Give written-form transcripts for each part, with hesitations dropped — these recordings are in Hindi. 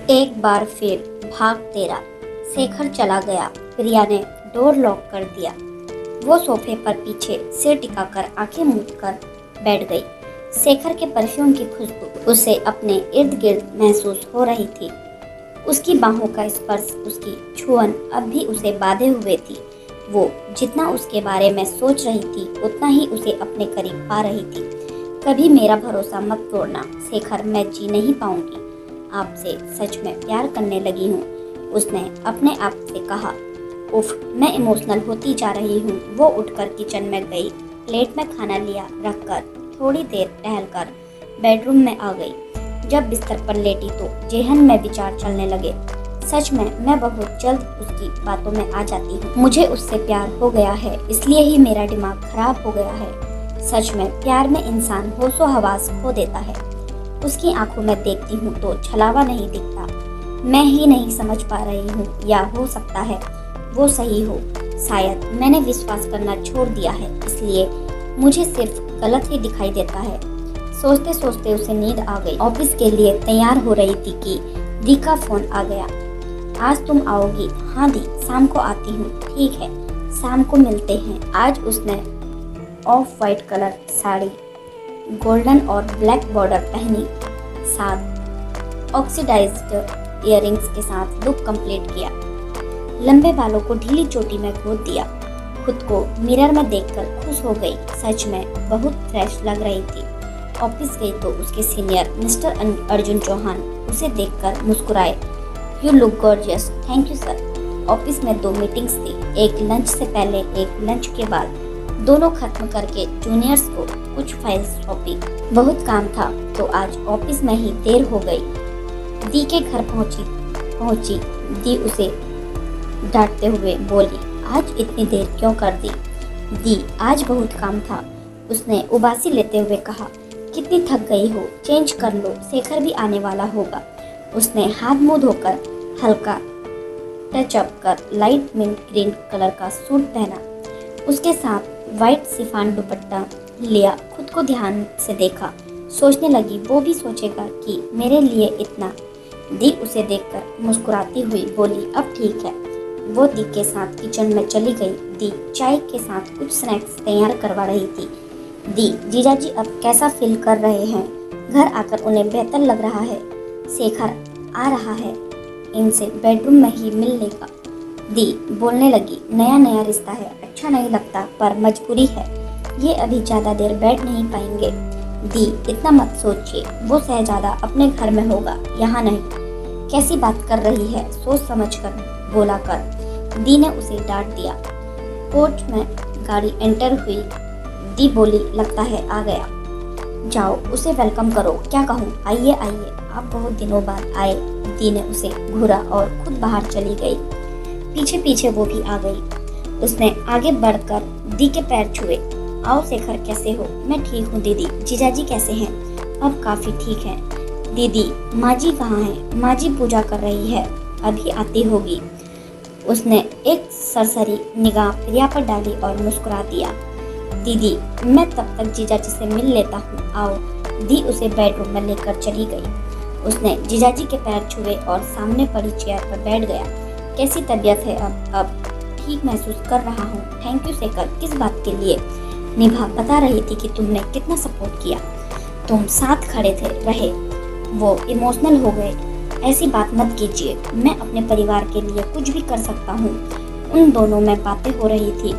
एक बार फिर भाग तेरा। शेखर चला गया। प्रिया ने डोर लॉक कर दिया। वो सोफे पर पीछे सिर टिकाकर आंखें मूंद कर बैठ गई। शेखर के परफ्यूम की खुशबू उसे अपने इर्द गिर्द महसूस हो रही थी। उसकी बाहों का स्पर्श, उसकी छुअन अब भी उसे बांधे हुए थी। वो जितना उसके बारे में सोच रही थी उतना ही उसे अपने करीब पा रही थी। कभी मेरा भरोसा मत तोड़ना शेखर, मैं जी नहीं पाऊंगी। आपसे सच में प्यार करने लगी हूँ, उसने अपने आप से कहा। उफ, मैं इमोशनल होती जा रही हूँ। वो उठकर किचन में गई, प्लेट में खाना लिया, रखकर थोड़ी देर टहलकर बेडरूम में आ गई। जब बिस्तर पर लेटी तो जेहन में विचार चलने लगे। सच में मैं बहुत जल्द उसकी बातों में आ जाती हूँ। मुझे उससे प्यार हो गया है, इसलिए ही मेरा दिमाग खराब हो गया है। सच में प्यार में इंसान होशो हवास खो देता है। उसकी आंखों में देखती हूँ तो छलावा नहीं दिखता। मैं ही नहीं समझ पा रही हूँ, या हो सकता है वो सही हो। शायद मैंने विश्वास करना छोड़ दिया है, इसलिए मुझे सिर्फ गलत ही दिखाई देता है। सोचते सोचते उसे नींद आ गई। ऑफिस के लिए तैयार हो रही थी कि दी का फोन आ गया। आज तुम आओगी? हाँ दी, शाम को आती हूँ। ठीक है, शाम को मिलते हैं। आज उसने of white colour sari, golden और ब्लैक बॉर्डर पहनी, साथ ऑक्सीडाइज्ड इयररिंग्स के साथ लुक कंप्लीट किया। लंबे बालों को ढीली चोटी में गोद दिया। खुद को मिरर में देखकर खुश हो गई। सच में बहुत फ्रेश लग रही थी। ऑफिस गई तो उसके सीनियर मिस्टर अर्जुन चौहान उसे देखकर मुस्कुराए। You look gorgeous. Thank you sir. Office में 2 मीटिंग्स थी, एक लंच से पहले, एक लंच के बाद। दोनों खत्म करके जूनियर्स को कुछ फाइल्स सौंपी। बहुत काम था तो आज ऑफिस में ही देर हो गई। दी के घर पहुंची दी उसे डांटते हुए बोली, आज इतनी देर क्यों कर दी? दी, आज बहुत काम था, उसने उबासी लेते हुए कहा। कितनी थक गई हो, चेंज कर लो, शेखर भी आने वाला होगा। उसने हाथ मुंह धोकर हल्का टच अप कर लाइट मिंट ग्रीन कलर का सूट पहना, उसके साथ वाइट शिफॉन दुपट्टा लिया। खुद को ध्यान से देखा, सोचने लगी वो भी सोचेगा कि मेरे लिए इतना। दी उसे देखकर मुस्कुराती हुई बोली, अब ठीक है। वो दी के साथ किचन में चली गई। दी चाय के साथ कुछ स्नैक्स तैयार करवा रही थी। दी, जीजाजी अब कैसा फील कर रहे हैं? घर आकर उन्हें बेहतर लग रहा है। शेखर आ रहा है, इनसे बेडरूम में ही मिलने का। दी बोलने लगी, नया नया रिश्ता है, अच्छा नहीं लगता पर मजबूरी है। ये अभी ज़्यादा देर बैठ नहीं पाएंगे। दी, इतना मत सोचिए, वो शहजादा अपने घर में होगा, यहाँ नहीं। कैसी बात कर रही है, सोच समझ कर बोला कर। दी ने उसे डांट दिया। कोर्ट में गाड़ी एंटर हुई। दी बोली, लगता है आ गया। जाओ उसे वेलकम करो। क्या कहूँ? आइए आइए, आप बहुत दिनों बाद आए। दी ने उसे घूरा और खुद बाहर चली गई। पीछे पीछे वो भी आ गई। उसने आगे बढ़कर दी के पैर छुए। आओ शेखर, कैसे हो? मैं ठीक हूँ दीदी। जीजाजी कैसे हैं? अब काफी ठीक हैं। दीदी, माँ जी कहाँ हैं? माँ जी पूजा कर रही है, अभी आती होगी। उसने एक सरसरी निगाह प्रिया पर डाली और मुस्कुरा दिया। दीदी, मैं तब तक जीजाजी से मिल लेता हूँ, आओ। दी उसे बेडरूम में लेकर चली गई। उसने जीजाजी के पैर छुए और सामने पड़ी चेयर पर बैठ गया। कैसी तबीयत है अब? ठीक महसूस कर रहा हूँ। Thank you Shekhar. किस बात के लिए? निभा बता रही थी कि तुमने कितना सपोर्ट किया, तुम साथ खड़े रहे। वो इमोशनल हो गए। ऐसी बात मत कीजिए, मैं अपने परिवार के लिए कुछ भी कर सकता हूँ। उन दोनों में बातें हो रही थी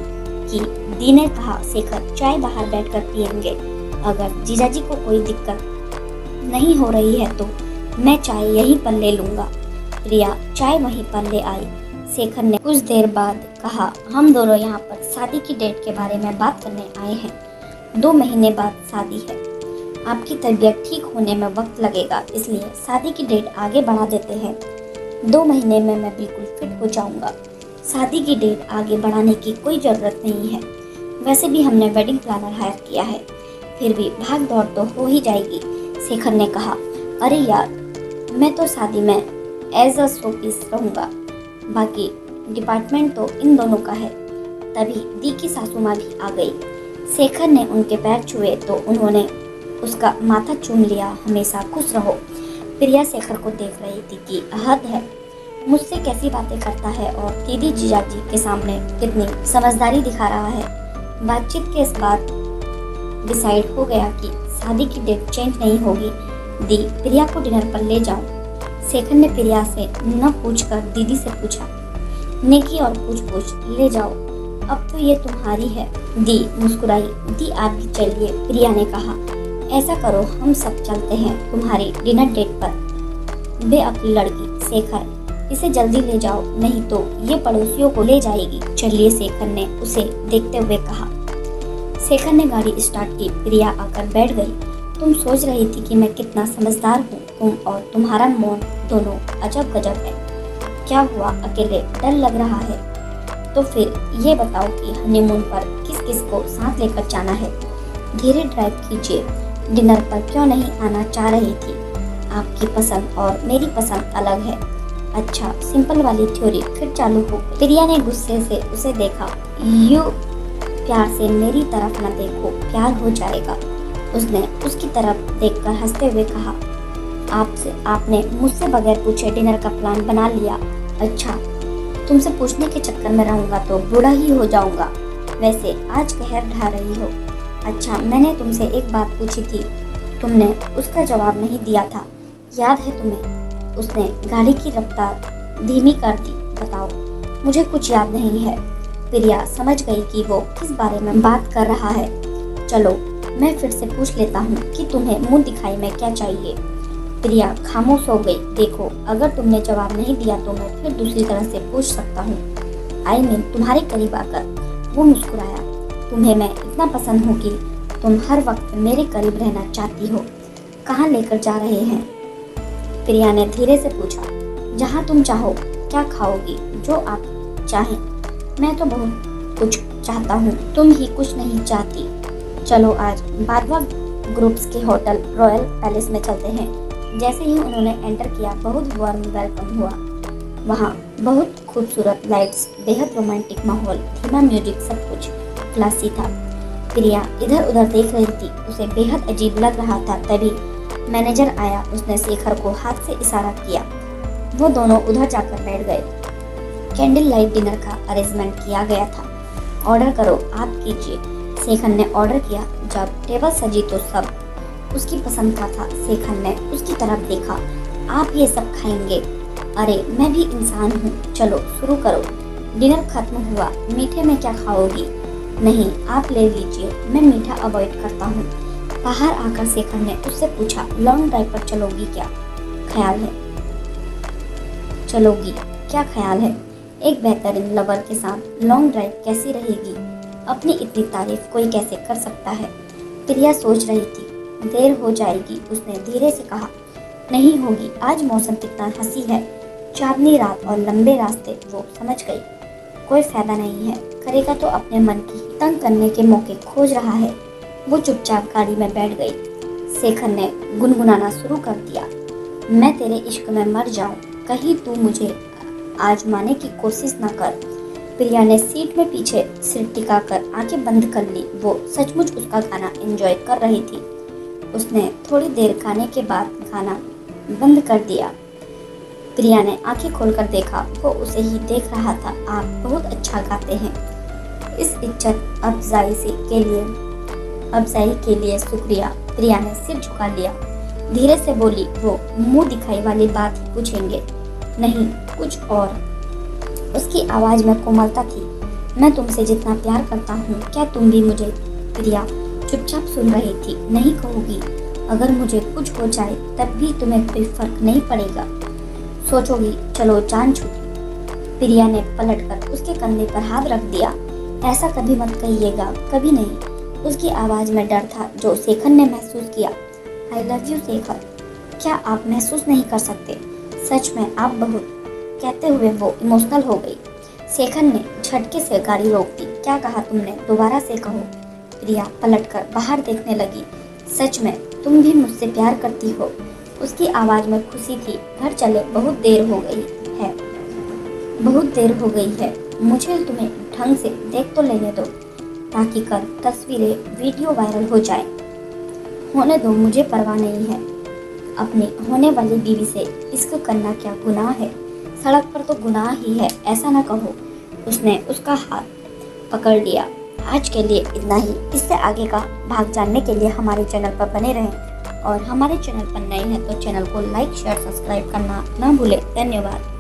कि दी ने कहा, शेखर चाय बाहर बैठकर पियेंगे, अगर जीजाजी को कोई दिक्कत नहीं हो रही है तो मैं चाय यहीं पर ले लूँगा। प्रिया चाय वहीं पर ले आई। शेखर ने कुछ देर बाद कहा, हम दोनों यहाँ पर शादी की डेट के बारे में बात करने आए हैं। 2 महीने बाद शादी है, आपकी तबीयत ठीक होने में वक्त लगेगा, इसलिए शादी की डेट आगे बढ़ा देते हैं। 2 महीने में मैं बिल्कुल फिट हो जाऊंगा। शादी की डेट आगे बढ़ाने की कोई ज़रूरत नहीं है। वैसे भी हमने वेडिंग प्लानर हायर किया है, फिर भी भाग दौड़ तो हो ही जाएगी। शेखर ने कहा, अरे यार, मैं तो शादी में एज अ शो पीस रहूँगा, बाकी डिपार्टमेंट तो इन दोनों का है। तभी दी की सासू माँ भी आ गई। शेखर ने उनके पैर छुए तो उन्होंने उसका माथा चूम लिया। हमेशा खुश रहो। प्रिया शेखर को देख रही थी कि हद है, मुझसे कैसी बातें करता है और दीदी जीजाजी के सामने कितनी समझदारी दिखा रहा है। बातचीत के इस बात डिसाइड हो गया कि शादी की डेट चेंज नहीं होगी। दी प्रिया को डिनर पर ले जाऊं। शेखर ने प्रिया से न पूछकर दीदी से पूछा। नेकी और पूछ ले जाओ, अब तो ये तुम्हारी है। दी मुस्कुराई। दी आप भी चलिए, प्रिया ने कहा। ऐसा करो, हम सब चलते हैं तुम्हारी डिनर डेट पर। बेअक्ल लड़की शेखर, इसे जल्दी ले जाओ, नहीं तो ये पड़ोसियों को ले जाएगी। चलिए, शेखर ने उसे देखते हुए कहा। शेखर ने गाड़ी स्टार्ट की। प्रिया आकर बैठ गई। तुम सोच रही थी कि मैं कितना समझदार हूँ। तुम और तुम्हारा मौन दोनों अजब गजब है। क्या हुआ, अकेले डर लग रहा है? तो फिर ये बताओ कि हनीमून पर किस किस को साथ लेकर जाना है? धीरे ड्राइव कीजिए। डिनर पर क्यों नहीं आना चाह रही थी? आपकी पसंद और मेरी पसंद अलग है। अच्छा, सिंपल वाली थ्योरी फिर चालू हो गई। प्रिया ने गुस्से से उसे देखा। यू प्यार से मेरी तरफ न देखो, प्यार हो जाएगा। उसने उसकी तरफ देखकर हंसते हुए कहा। आपने मुझसे बगैर पूछे डिनर का प्लान बना लिया। अच्छा, तुमसे पूछने के चक्कर में रहूंगा तो बूढ़ा ही हो जाऊंगा। वैसे आज कहर ढा रही हो। अच्छा, मैंने तुमसे एक बात पूछी थी, तुमने उसका जवाब नहीं दिया था, याद है तुम्हें? उसने गाड़ी की रफ्तार धीमी कर दी। बताओ। मुझे कुछ याद नहीं है। प्रिया समझ गई कि वो किस बारे में बात कर रहा है। चलो, मैं फिर से पूछ लेता हूँ कि तुम्हें मुंह दिखाई में क्या चाहिए? प्रिया खामोश हो गई। देखो, अगर तुमने जवाब नहीं दिया तो मैं फिर दूसरी तरह से पूछ सकता हूँ। आई मीन तुम्हारे करीब आकर। वो मुस्कुराया। तुम्हें मैं इतना पसंद हूँ कि तुम हर वक्त मेरे करीब रहना चाहती हो। कहाँ लेकर जा रहे हैं? प्रिया ने धीरे से पूछा। जहाँ तुम चाहो। क्या खाओगी? जो आप चाहें। मैं तो बहुत कुछ चाहता हूँ, तुम ही कुछ नहीं चाहती। चलो, आज बादवा ग्रुप्स के होटल रॉयल पैलेस में चलते हैं। जैसे ही उन्होंने एंटर किया, बहुत वार्म वेलकम हुआ। वहाँ बहुत खूबसूरत लाइट्स, बेहद रोमांटिक माहौल, धीमा म्यूजिक, सब कुछ क्लासी था। प्रिया इधर उधर देख रही थी, उसे बेहद अजीब लग रहा था। तभी मैनेजर आया। उसने शेखर को हाथ से इशारा किया। वो दोनों उधर जाकर बैठ गए। कैंडल लाइट डिनर का अरेंजमेंट किया गया था। ऑर्डर करो, आप कीजिए। शेखर ने ऑर्डर किया। जब टेबल सजी तो सब उसकी पसंद का था। शेखर ने उसकी तरफ देखा। आप ये सब खाएंगे? अरे, मैं भी इंसान हूँ। चलो शुरू करो। डिनर खत्म हुआ। मीठे में क्या खाओगी? नहीं, आप ले लीजिए, मैं मीठा अवॉइड करता हूँ। बाहर आकर शेखर ने उससे पूछा, लॉन्ग ड्राइव पर चलोगी क्या ख्याल है? चलोगी? क्या ख्याल है? एक बेहतरीन लवर के साथ लॉन्ग ड्राइव कैसी रहेगी? अपनी इतनी तारीफ कोई कैसे कर सकता है? प्रिया सोच रही थी। देर हो जाएगी, उसने धीरे से कहा। नहीं होगी, आज मौसम कितना हंसी है, चांदनी रात और लंबे रास्ते। वो समझ गई कोई फायदा नहीं है, करेगा तो अपने मन की तंग करने के मौके खोज रहा है। वो चुपचाप गाड़ी में बैठ गई। शेखर ने गुनगुनाना शुरू कर दिया। मैं तेरे इश्क में मर जाऊं, कहीं तू मुझे आजमाने की कोशिश न कर। प्रिया ने सीट में पीछे सिर टिकाकर आंखें बंद कर ली। वो सचमुच उसका गाना एंजॉय कर रही थी। उसने थोड़ी देर गाने के बाद गाना बंद कर दिया। प्रिया ने आंखें खोलकर देखा। वो उसे ही देख रहा था। आप बहुत अच्छा गाते हैं। इस इज्जत अफजाई के लिए शुक्रिया। प्रिया ने सिर झुका लिया। धीरे से बोली। वो मुंह दिखाई वाली बात ही पूछेंगे? नहीं, कुछ और। उसकी आवाज में कोमलता थी। मैं तुमसे जितना प्यार करता हूँ, क्या तुम भी मुझे? प्रिया चुपचाप सुन रही थी। नहीं कहूँगी। अगर मुझे कुछ हो जाए तब भी तुम्हें कोई फर्क नहीं पड़ेगा। सोचोगी? चलो, जान छूटी। प्रिया ने पलटकर उसके कंधे पर हाथ रख दिया। ऐसा कभी मत कहिएगा, कभी नहीं। उसकी आवाज में डर था जो शेखर ने महसूस किया। I love you Shekhar. क्या आप महसूस नहीं कर सकते? सच में आप बहुत। कहते हुए वो इमोशनल हो गई। शेखर ने झटके से गाड़ी रोक दी। क्या कहा तुमने? दोबारा से कहो। प्रिया पलटकर बाहर देखने लगी। सच में तुम भी मुझसे प्यार करती हो? उसकी आवाज में खुशी थी। घर चले, बहुत देर हो गई है। बहुत देर हो गई है। मुझे तुम्हें ढंग से देख तो लेने दो, ताकि कल तस्वीरें वीडियो वायरल हो जाए। होने दो, मुझे परवाह नहीं है। अपनी होने वाली बीवी से इश्क करना क्या गुनाह है? सड़क पर तो गुनाह ही है, ऐसा ना कहो। उसने उसका हाथ पकड़ लिया। आज के लिए इतना ही। इससे आगे का भाग जानने के लिए हमारे चैनल पर बने रहें और हमारे चैनल पर नए हैं तो चैनल को लाइक शेयर सब्सक्राइब करना ना भूलें। धन्यवाद।